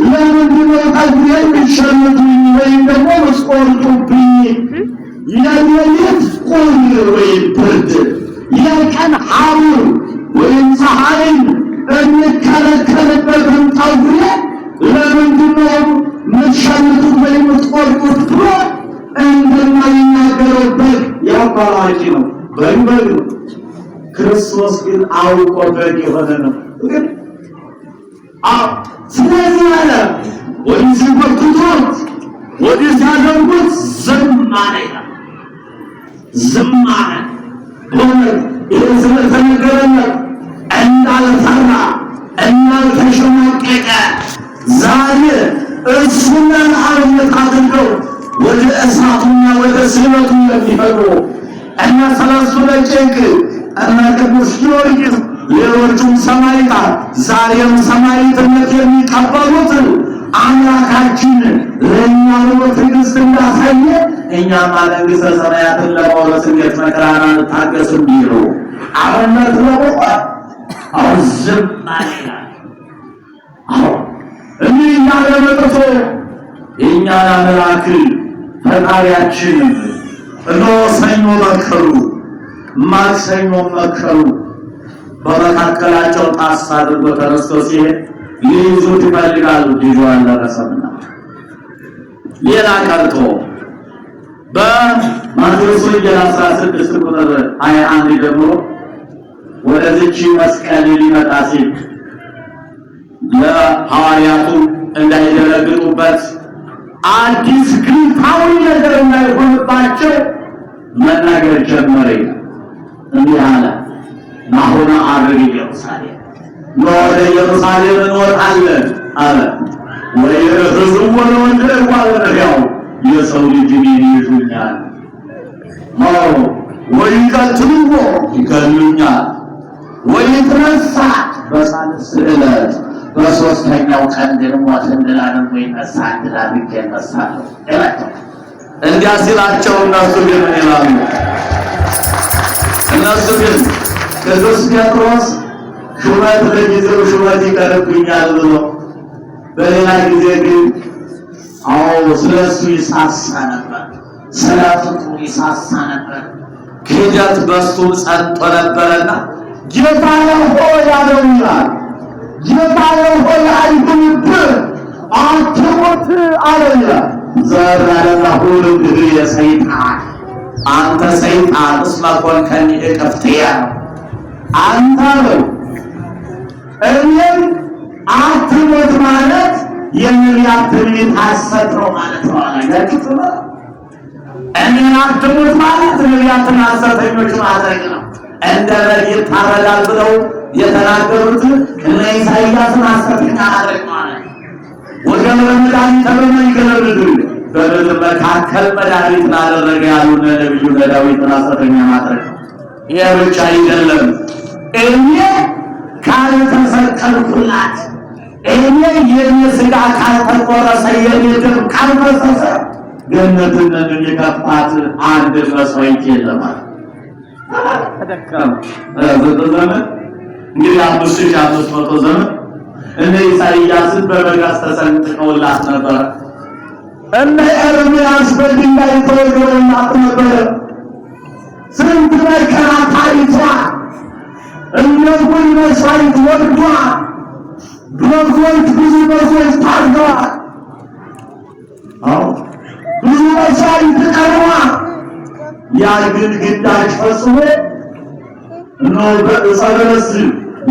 ለምንድን ነው ጠጉሬን የሚሸርጡኝ ወይም ደግሞ መስቆርጡብኝ? የሌሊት ቁር ወይም ብርድ የቀን ሐሩር ወይም ፀሐይን የሚከለከልበትን ጠጉሬን ለምንድን ነው የምትሸርጡት ወይም የምትቆርጡት ብሎ እንደማይናገረው በግ ያባላቂ ነው። በግ ነው። ክርስቶስ ግን አውቆ በግ የሆነ ነው። ግን ስለዚህ አለ ወዲህ ሲመክቱት ወዲህ ሲያደርጉት ዝም አለ ይላል። ዝም አለ በእውነት ይህ ስለተነገረለት እንዳልፈራ እንዳልተሸማቀቀ ዛሬ እሱን ለአብነት አድርገው ወደ እሳቱና ወደ ስበቱ የሚፈሩ እነ ሰለስቱ ደቂቅ እነ ቅዱስ ጊዮርጊስ ሌሎቹም ሰማዕታት ዛሬም ሰማዕትነት የሚቀበሉትን አምላካችን ለእኛ ትዕግስት እንዳሳየ እኛም መንግሥተ ሰማያትን ለመውረስ እንዴት መከራን አንታገስም ቢሉ አብነት ለመውጣት አሁን ዝም አለ። አሁን እንዲህ እያለ መጥቶ የእኛን አምላክ ፈጣሪያችን እነሆ ሰኞ መከሩ፣ ማክሰኞ መከሩ። በመካከላቸው ጣስ አድርጎ ተነስቶ ሲሄድ ሊይዙት ይፈልጋሉ። ጊዜው አልደረሰምና ሌላ ቀርቶ በማቴዎስ ወንጌል 16 ቁጥር 21 ጀምሮ ወደዚች መስቀል ሊመጣ ሲል ለሐዋርያቱ እንዳይደረግጡበት አዲስ ግንታዊ ነገር እንዳይሆንባቸው መናገር ጀመረ። እንዲህ አለ፣ ናሁና አርግ ኢየሩሳሌም፣ ወደ ኢየሩሳሌም እንወጣለን አለ። ወይርህዙ ወለወንጀል ዋለነው የሰው ልጅ ይይዙኛል፣ ወይቀትሉዎ ይገሉኛል፣ ወይትነሣ በሳልስ ዕለት በሦስተኛው ቀን ግን ሞትን ድል አድርጎ ይነሣል፣ ድል አድርጌ እነሣለሁ ይላቸው። እንዲያ ሲላቸው እነሱ ግን ምን ይላሉ? እነሱ ግን ቅዱስ ጴጥሮስ ሹመት ለጊዜው ሹመት ይቀርብኛል ብሎ በሌላ ጊዜ ግን ስለሱ ይሳሳ ነበር፣ ስለ ፍቅሩ ይሳሳ ነበር። ክህደት በሱም ጸንቶ ነበረና ጌታዬ ሆይ ያለው ይላል። ጌታዬ ሆይ አይሁንብህ፣ አትሙት አለ ይላል። ዘራለና ሁሉ እንግዲህ የሰይጣን አንተ ሰይጣን እስመ ኮንከኒ እቅፍትየ አንተ ነው እኔም አትሙት ማለት የነቢያት ትንቢት ሐሰት ነው ማለት ነው። አላያችሁት? እኔን አትሙት ማለት ነቢያትን ሐሰተኞች ማድረግ ነው። እንደ በግ ይታረዳል ብለው የተናገሩት እነ ኢሳይያስን ሐሰተኛ ማድረግ ማለት ነው። ወገን በመድኃኒተ በመንገድ በምድር መካከል መድኃኒት ላደረገ ያሉነ ነቢዩ ለዳዊትን ሐሰተኛ ማድረግ ነው። ይህ ብቻ አይደለም፣ እኔ ካልተሰቀልኩላት እኔ የኔ ሥጋ ካልተቆረሰ የኔ ደም ካልፈሰሰ ገነትን የሚከፍታት አንድ መስዋዕት የለም አለ። ተደከም ዘመን እንግዲህ 5500 ዘመን እነ ኢሳይያስን በመጋዝ ተሰንጥቀውላት ነበር። እነ ኤርምያስ በድንጋይ ተወግረውላት ነበር። ስንት መከራ ታይቷል። እነ ጉል መስዋዕት ወርዷል። በጎች ብዙ በጎች ታርደዋል። ብዙ መስዋዕት ቀርቧል። ያ ግን ግዳጅ ፈጽሞ እነሆ በዕፀ በለስ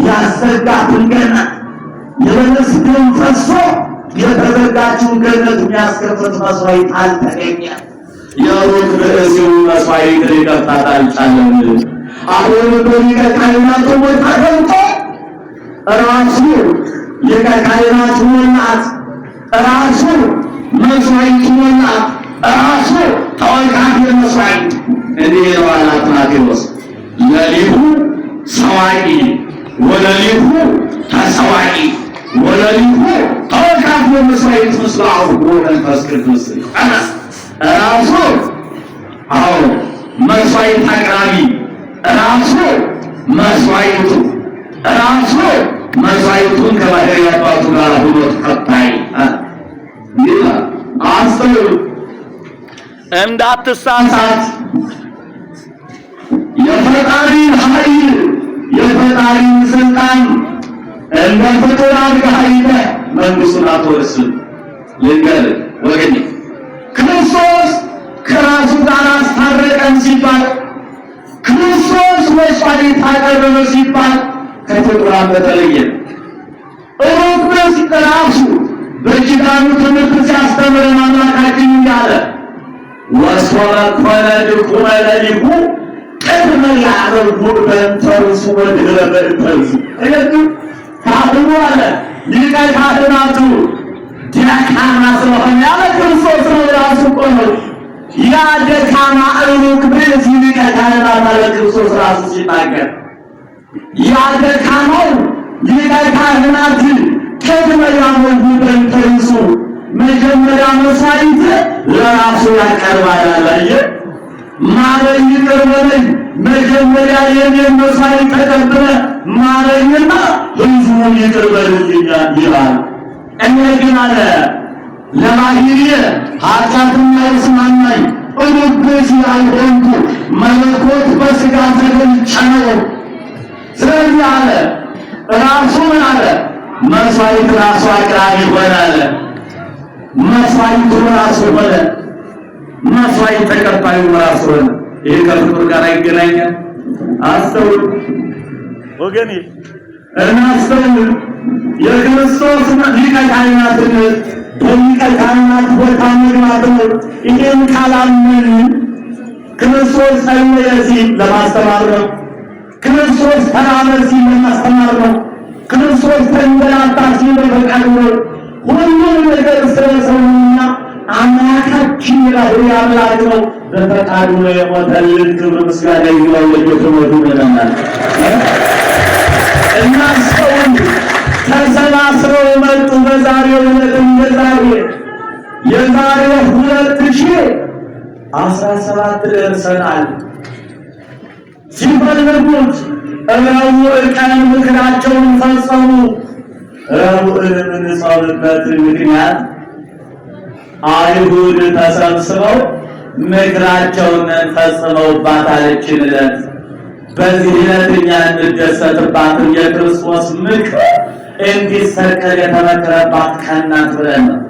ያዘጋትን ገነት የበለስ ደም ፈሶ የተዘጋችውን ገነት የሚያስከፍት መስዋዕት አልተገኘም። የሩቅ ብእሲው መስዋዕት ሊከፍታት አልቻለም። አሁን በሊቀ ካህናቱ ቦታ ገብቶ ራሱ ሊቀ ካህናቱ ሞላት፣ ራሱ መስዋዕቱ ሞላት፣ ራሱ ተወካፊ መስዋዕት። እንዲህ ይለዋል አትናቴዎስ ለሊሁ ሰዋቂ ወለሊሁ ተሰዋቂ ወለሊሁ ተወካፊ መስዋዕት ምስለ አብ ወመንፈስ ቅዱስ። ራሱ መስዋዕት አቅራቢ፣ ራሱ መስዋዕቱ፣ ራሱ መስዋዕቱን ከባሕርይ አባቱ ጋር ሆኖ ተቀባይ ይላል። አስተውሉ እንዳትሳሳት። የፈጣሪ ኃይል የፈጣሪ ስልጣን እንደ ፍጡር አድርገህ አይተህ መንግሥቱን አትወርስም። ልንገርህ ወገኔ፣ ክርስቶስ ከራሱ ጋር አስታረቀን ሲባል፣ ክርስቶስ መስዋዕት አቀረበ ሲባል ከፍጡራን በተለየ ሩቅ ራሱ በኪዳኑ ትምህርት ሲያስተምረን አምላካችን እንዳለ ወሶበ ኮነ ድኩመ ለሊሁ ቅድመ ያዕረጉ በእንተ ርእሱ ወድኅረ በእንተ ርእሱ። ካህኑ አለ ሊቀ ካህናቱ ደካማ ስለሆነ ያለ ክርስቶስ ነው ራሱ ቆመ። ያ ደካማ ሩቅ ብእሲ ሊቀ ካህናት አለ ክርስቶስ ራሱ ሲናገር፣ ያ ደካማው ሊቀ ካህናት ቅድመ ያዕረጉ በእንተ ርእሱ መጀመሪያ መስዋዕት ለራሱ ያቀርባል አለ። ማረኝ ይቅር በለኝ መጀመሪያ የኔን መስዋዕት ተቀብለህ ማረኝና ሕዝቡን ይቅር በልልኝ ይላል። እኔ ግን አለ ለባሕርዬ ኃጢአት የማይስማማኝ ሩቅ ብእሲ ያልሆንኩ መለኮት በሥጋ ተገልጬ ነው። ስለዚህ አለ ራሱ ምን አለ መስዋዕት ራሱ አቅራቢ ሆነ አለ። መስዋዕቱ ራሱ ሆነ፣ መስዋዕት ተቀባዩ ራሱ ሆነ። ይሄ ከፍጡር ጋር አይገናኝም። አስተውሉ ወገኔ፣ እናስተውል። የክርስቶስ ሊቀ ካህናትነት በሊቀ ካህናት ቦታ መግባት ነው። ይሄን ካላመን ክርስቶስ ጸለየ ሲል ለማስተማር ነው። ክርስቶስ ተራበ ሲል ለማስተማር ነው። ክርስቶስ ተንገላታ ሲል በፈቃዱ ነው። ሁሉም ነገር ስለሰውና አምላካችን የባሕርይ አምላክ ነው። በፈቃዱ ነው የሞተልን። ክብር ምስጋና ይግባው ለጌትነቱ ብለናል። እና ሰውን ተሰባስበው መጡ። በዛሬው ዕለት እንደዛሬ የዛሬ 2017 ደርሰናል። ሲፈልጉት ረቡዕ ቀን ምክራቸውን ፈጸሙ። ረቡዕን የምንጾምበት ምክንያት አይሁድ ተሰብስበው ምክራቸውን ፈጽመውባታል። ይህችን ዕለት በዚህ ዕለት እኛ እንደሰትባትም የክርስቶስ ምክር እንዲሰቀል የተመከረባት ቀን ናት ብለን ነው።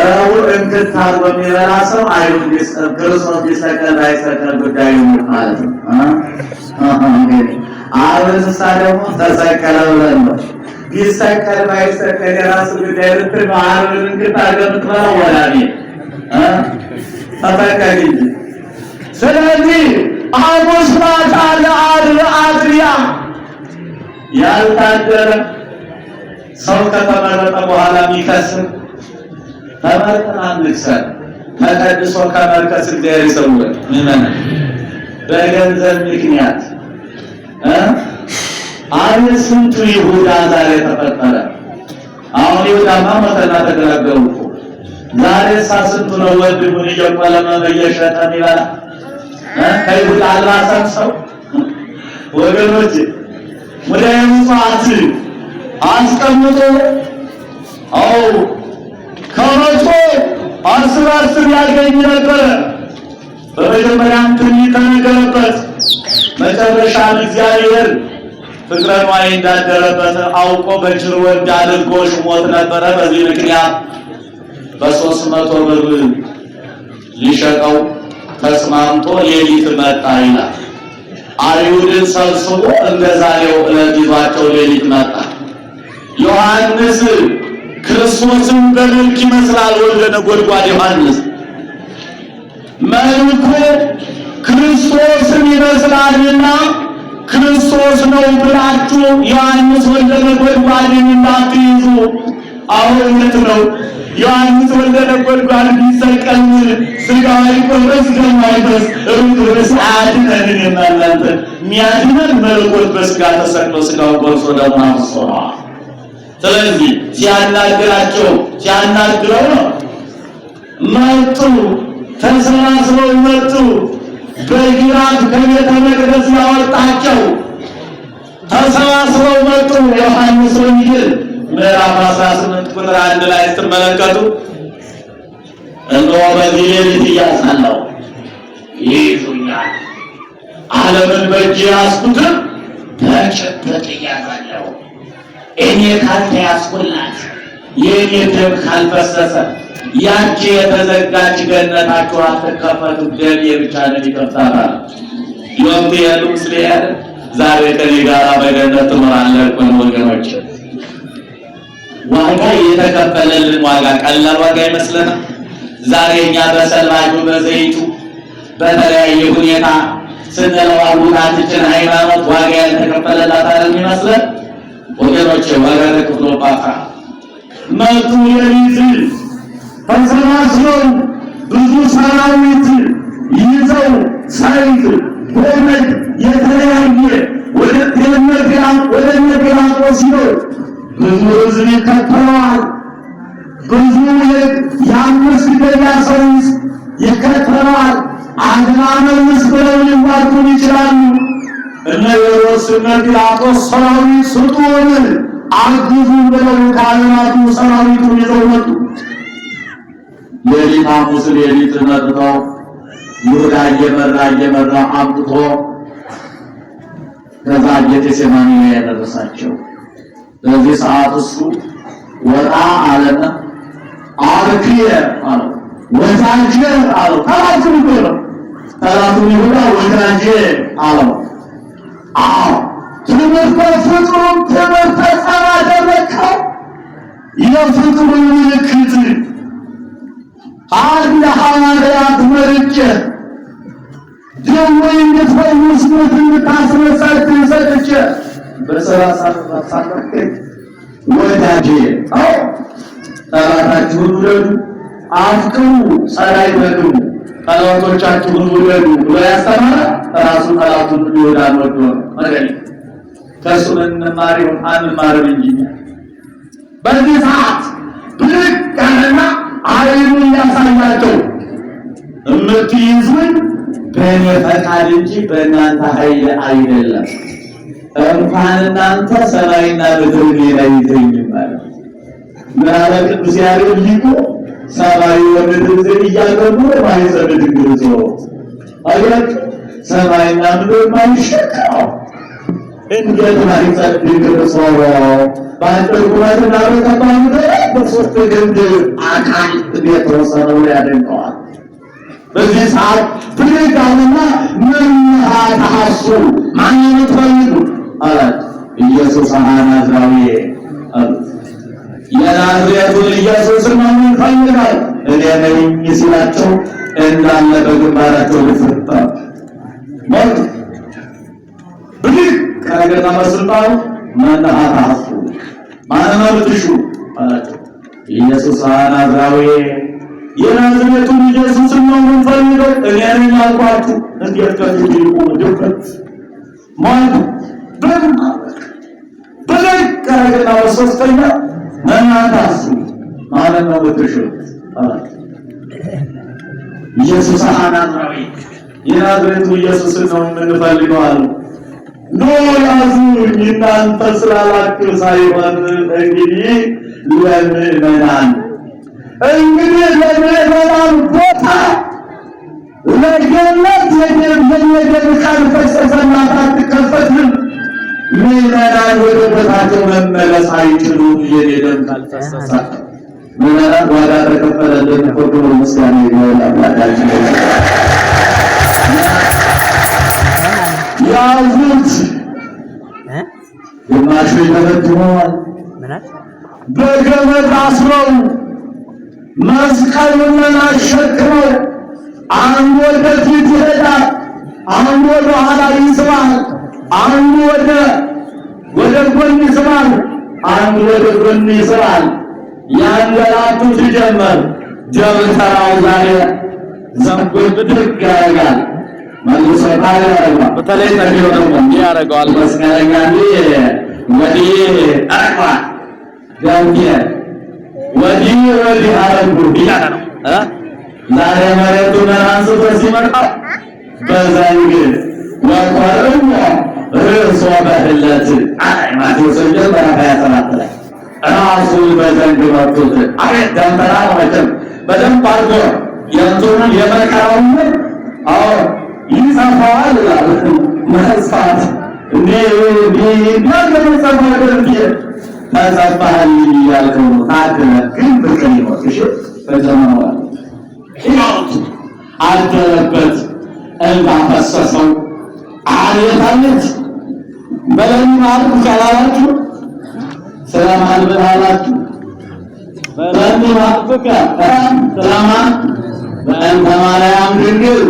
ረቡዕን ክታር በሚበላ ሰው አይሁድ ክርስቶስ ቢሰቀል ባይሰቀል ጉዳዩ ማለት ነው። ዓርብ እንስሳ ደግሞ ተሰቀለ ብለን ነው። ቢሰቀል ባይሰቀል የራሱ ጉዳይ ልትል ነው። ዓርብን ክታር ገምትበላው ወላኔ ተፈቀድ እንጂ። ስለዚህ ሐሙስ ማታ ለዓርብ አጥቢያ ያልታደረ ሰው ከተመረጠ በኋላ የሚከስር ተመርጠን አንክሰር። ተቀድሶ ከመርከስ እግዚአብሔር ይሰውረን። ምመና በገንዘብ ምክንያት አለ ስንቱ ይሁዳ ዛሬ ተፈጠረ። አሁን ይሁዳማ መተና ተገላገሉ እኮ። ዛሬ ሳስንቱ ነው ወንድሙን እየቆለመ እየሸጠ ይላል። ከይሁዳ አልባሳት ሰው ወገኖች ወደ ምጽዋት አስቀምጦ ከመቶ 10 ያገኝ ነበረ። በመጀመሪያም ትንቢት ተነገረበት። መጨረሻም እግዚአብሔር ፍቅረ ነዋይ እንዳደረበት አውቆ በጅር ወንድ አድርጎ ሽሞት ነበረ። በዚህ ምክንያት በ300 ብር ሊሸጠው ተስማምቶ ሌሊት መጣ ይላል። አይሁድን ሰብስቦ እንደዛሬው ዕለት ይዟቸው ሌሊት መጣ። ዮሐንስ ክርስቶስን በመልክ ይመስላል። ወልደ ነጎድጓድ ዮሐንስ መልኩ ክርስቶስን ይመስላልና ክርስቶስ ነው ብላችሁ ዮሐንስ ወልደ ነጎድጓድን እንዳትይዙ። እውነት ነው። ዮሐንስ ወልደ ነጎድጓድ ቢሰቀል ሥጋው አይቆረስ ደሙ አይፈስ ርኩስ አድነን እናንተ የሚያድነን መለኮት በሥጋ ተሰቅሎ ሥጋው ቆርሶ ደሙን አፍስሶ ነው። ስለዚህ ሲያናግራቸው ሲያናግረው ነው መጡ። ተሰባስበው መጡ። በጅራት ከቤተ መቅደስ ያወጣቸው ተሰባስበው መጡ። ዮሐንስ ወንጌል ምዕራፍ 18 ቁጥር 1 ላይ ስትመለከቱ እነሆ በዚህ ሌሊት እያሳለሁ ይይዙኛል፣ ዓለምን በእጄ ያዝኩትን በጭብጥ እያሳለሁ እኔ ካልተያዝኩላት የእኔ ደም ካልፈሰሰ ያቺ የተዘጋች ገነታችሁ አትከፈትም፣ ደሜ ብቻ ነው ይከፍታታል። ዮምት ያሉ ስለያለ ዛሬ ከኔ ጋር በገነት ትኖራለህ እኮ ወገኖች። ዋጋ የተከፈለልን ዋጋ ቀላል ዋጋ ይመስለናል። ዛሬ እኛ በሰልባጁ በዘይቱ በተለያየ ሁኔታ ስንለዋውጣችን ሃይማኖት ዋጋ ያልተከፈለላት አይደል ይመስለን ወገኖች። ዋጋ ተከፍሎባታል። መጡ ሌሊት ተሰባስበው ብዙ ሰራዊት ይዘው ሰይፍ ጎመድ የተለያየ ወደ ጲላጦስ ነው። ብዙ ሕዝብ ይከተለዋል። ብዙ የ5 ገበያ ሰው ይከተለዋል። አድማ መንግሥት ብለው ሊዋጉን ይችላሉ። እነ ሄሮድስ እነ ጲላጦስ ሰራዊት ስጡን አግዙን ብለው ካህናቱ ሰራዊቱን ይዘው መጡ። ሌሊት ሐሙስ ሌሊት መጥተው ይሁዳ እየመራ አምጥቶ ከዛ ጌቴሴማኒ ላይ ያደረሳቸው። በዚህ ሰዓት እሱ ወጣ አለና አርክየ አለው፣ ወዳጄ አለው። ጠላቱን ይሁዳ ወዳጄ አለው። ትምህርተ ፍጡሩን ትምህርተ ጸባ አደረግከው። የፍጡሩን ምልክት አንድ ሐዋርያት መርጬ ደዌ እንድትፈውስ ሞት እንድታስነሳችሁ ሰጥቼ በሰላሳ ሳቀቀኝ ወዳጄ። ጠላታችሁን ውደዱ፣ አፍቅሩ፣ ጸላይ በሉ፣ ጠላቶቻችሁን ውደዱ ብሎ ያስተማረ ራሱ ጠላቱን ይወዳል ወዶ ማለት ነው። ከሱ እንማር ይሁን አንማርም እንጂ በዚህ ሰዓት ብልቅ ያለና አይኑን ያሳያቸው እምትይዙኝ በእኔ ፈቃድ እንጂ በእናንተ ኃይል አይደለም። እንኳን እናንተ ሰማይና ምድር ሌላ ይዘኝ ማለት ምናለ ቅዱስ ያሬድ ሊቁ ሰማይ ወምድር እያገቡ ማይዘብ ድንግል ነው አያት ሰማይና ምድር ማይሸከው እንዴት ማይዘብ ድንግል ነው ባንተው ቁመትና በተባሉ በሶስት ግንድ አካል የተወሰነው ያደንቀዋል። በዚህ ሰዓት ብልጋልና መናታሱ ማንነት ፈልጉ አላት። ኢየሱስ ናዝራዊ አሉት። የናዝሬቱን ኢየሱስን ማንን ፈልጋል? እኔ ነኝ ሲላቸው እንዳለ በግንባራቸው ልፍታ ሞት ብልግ ከነገና በስልጣኑ መናታሱ ማንነት ትሹ አላቸው። ኢየሱስ ናዝራዊ የናዝሬቱን ኢየሱስን ነው የምንፈልገው። እኔ ነኝ አልኳችሁ። እንዴት ከዚህ ይቆም ድፍረት ሞት በለቀቀና በሶስተኛ እናንተስ ማንን ነው የምትሹት? ኢየሱስ ናዝራዊ የናዝሬቱ ኢየሱስን ነው የምንፈልገው አሉ። ኖ ያዙኝ እናንተ ስላላችሁ ሳይሆን እንግዲህ ለምእመናን ቦታ ለገነት የገነት ካልፈሰሰላት አትከፈትም። ምእመናን ወደ ቦታቸው መመለስ አይችሉም። የደም ካልፈሰሰ ምእመናን ዋጋ ተከፈለልን። ሁሉ ምስጋና ይሁን አምላካችን። ያዙት ግማሹ ተበትኗል። በገመድ አስረው መስቀሉን አሸክመው አንዱ ወደፊት ይሄዳል፣ አንዱ ወደ ኋላ ይስባል፣ አንዱ ወደ ጎን ይስባል፣ አንዱ ወደ ጎን ይስባል። ያንገላቱት ጀመር። ደብተራው ዛሬ ዘንጎት ድርግ ያደርጋል። መልሶ ታዲያ ያደርጋል። በተለይ ተብሎ ደግሞ ያደርገዋል። መስቀለኛ ወዲህ አርቋል ጋምየ ወዲህ አረጉ ይላል ነው። ዛሬ መሬቱን አንስቶ ሲመጣ በዘንግ ወቆርሞ ርዕሶ በህለት ማቴዎስ ወንጌል ምዕራፍ 27 ላይ ራሱን በዘንግ መቱት። አቤት ደንበራ መቼም በደንብ አድርጎ የእንትኑን የመከራውን ይሰፋዋል ይላል። መስፋት ተጸባህል እያልከው ነው። ታድለ ግን ብቅል ይሞት እሺ በዘመኗል ሕይወት አደረበት እንዳፈሰሰው አሬታነት በለኝ ማርኩ ካላላችሁ ሰላም ብላላችሁ በለኝ ማርኩ ሰላም በእንተ ማርያም ድንግል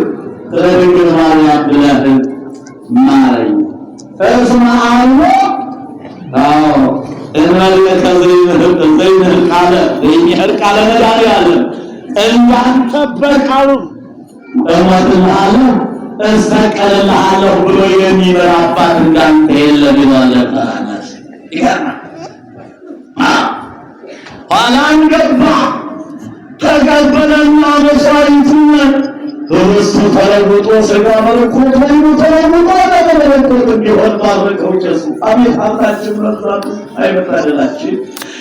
ስለ ድንግል ማርያም ብለህ ማረኝ እስመ አልቦ እንመለከ ዘይንህ ቃለ የሚሄድ ቃለ መድኃኒዓለም እንዳንጠበቃሉ እሞትልሃለሁ እሰቀልልሃለሁ ብሎ የሚምር አባት እንዳንተ የለም ይላል። ኋላም ገባ ተቀበለና መስዋዕቱን ርስቱ ተለውጦ ሥጋ መለኮት ወይኑ ተለውጦ ለመለኮት እንዲሆን ባረከው ቄሱ። አቤት ሀብታችን መብዛቱ አይመታደላችን።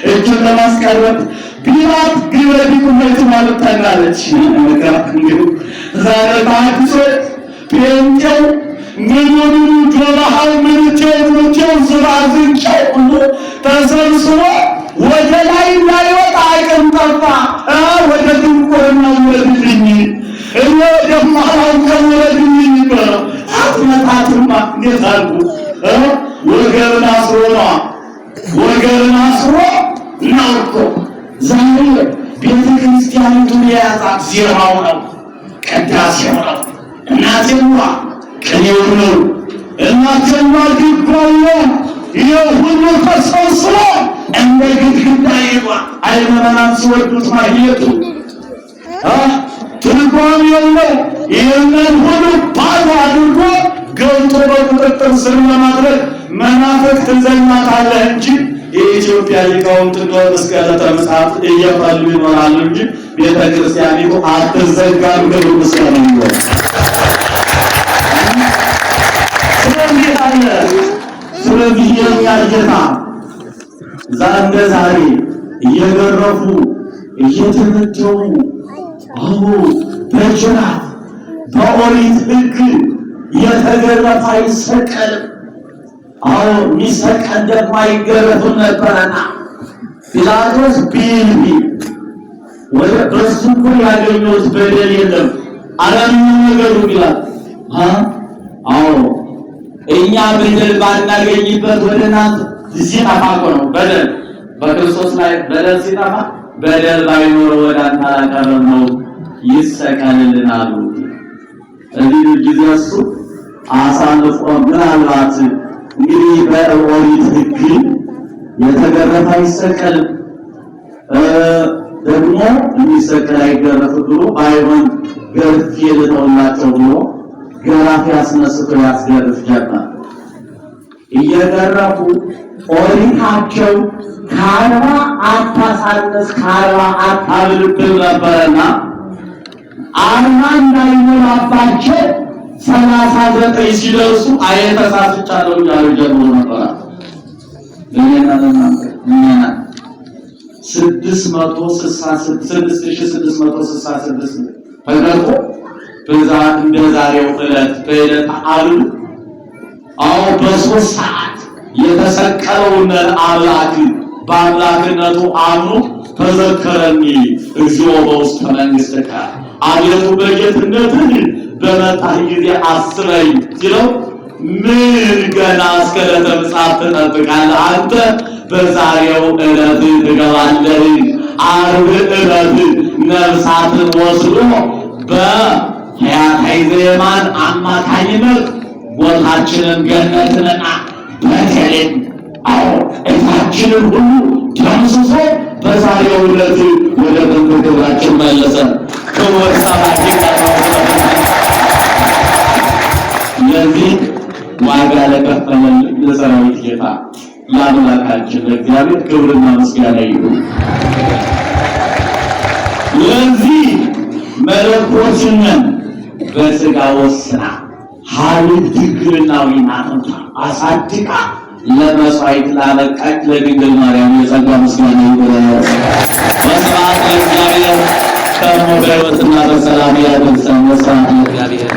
እጁን ለማስቀረት ቢላት ግብረቢቁነቱ ማለት ታናለች ነገራችሁ። ዛሬ ታክሶ ጴንጤው ምኑኑ ጆባሃው ምንቸው ዝባዝንጨው ሁሉ ተሰብስቦ ወደ ላይ እንዳይወጣ አቅም ጠፋ። ወደ ድንቁርና ውረድልኝ እኔ ደግሞ አላውቅም ውረድልኝ ይባላል። አትመታትማ እንዴት አልኩ ወገርን አስሮ ነው እኮ ዛሬ ቤተ ክርስቲያኒቱን የያዛት ዜማው ነው፣ ቅዳሴው ነው፣ እናቴዋ ቅኔው ነው፣ እናቴዋ ድጓው ነው። ይኸው ሁሉ ተሰብስቦ እንደ ግድግዳ ይዟል። አይመናን ሲወዱት ማየቱ ትርጓሜ የለው። ይህንን ሁሉ ባዶ አድርጎ ገልጦ በቁጥጥር ስር ለማድረግ መናፍቅ ትዘኛታለህ እንጂ የኢትዮጵያ ሊቃውንት እንደሆነ እስከ ዕለተ ምጽአት እየፈሉ ይኖራሉ እንጂ ቤተ ክርስቲያኒቱ አትዘጋም። ክብር ምስጋና ይሁን። ስለዚህ የኛ ጌታ እንደ ዛሬ እየገረፉ እየተመተሩ በጅራት በኦሪት ሕግ የተገረፈ አይሰቀልም። ሚሰቀል ደግሞ አይገረፍም ነበረና ጲላጦስ ቢልቢ ወደ በሱ እኩል ያገኘሁት በደል የለም አለምን ነገሩ ይላል። እኛ በደል ባናገኝበት ወደ እናንተ ሲጠፋ እኮ ነው በደል በክርስቶስ ላይ በደል ሲጠፋ በደል ባይኖር ወደ አንተ አላቀረብነው ይሰቀልልን አሉ። እንዲህ ጊዜ እሱ አሳልፎ ምናልባት እንግዲህ በኦሪት ሕግ የተገረፈ አይሰቀልም ደግሞ የሚሰቀል አይገረፍም ብሎ ባይሆን ገርፍ የልተውላቸው ብሎ ገራፊ አስነስቶ ያስገርፍ ጀመር። እየገረፉ ኦሪታቸው ከ40 አታሳነስ ከ40 አታብልብል ነበርና 40 እንዳይሞላባቸው 39 ሲደርሱ ተሳስቻለሁ እያሉ ጀምሮ ነበር። በእኛና 6666 ተገርፎ በዛ እንደ ዛሬው ዕለት በዕለተ ዓርብ በ3 ሰዓት የተሰቀለውን አምላክ በአምላክነቱ አምኖ ተዘከረኒ እግዚኦ በውስተ መንግሥትከ አቤቱ በጌትነትህ በመጣህ ጊዜ አስበኝ ሲለው ምን ገና እስከ ዕለተ ምጽአት ትጠብቃለህ? አንተ በዛሬው ዕለት ትገባለህ። ዓርብ ዕለት ነፍሳትን ወስዶ በሕያታይ ዘየማን አማካኝነት ቦታችንን ገነትንና በተለይ እታችንን ሁሉ ደምስሶ በዛሬው ዕለት ወደ ጥንት ክብራችን መለሰን። ክቡር ሰባኪ ለዚህ ዋጋ ለከፈለን ለሰራዊት ጌታ ለአምላካችን ለእግዚአብሔር ክብርና ምስጋና ይሁን። ለዚህ መለኮትን በሥጋ ወስና ሀሊብ ድንግልናዊ አጥንታ አሳድጋ ለመሥዋዕት ላበቃች ለድንግል ማርያም የጸጋ ምስጋና ይሁን። ወስብሐት ለእግዚአብሔር። ከሞት በሕይወትና በሰላም ያድርሰን። ወስብሐት ለእግዚአብሔር።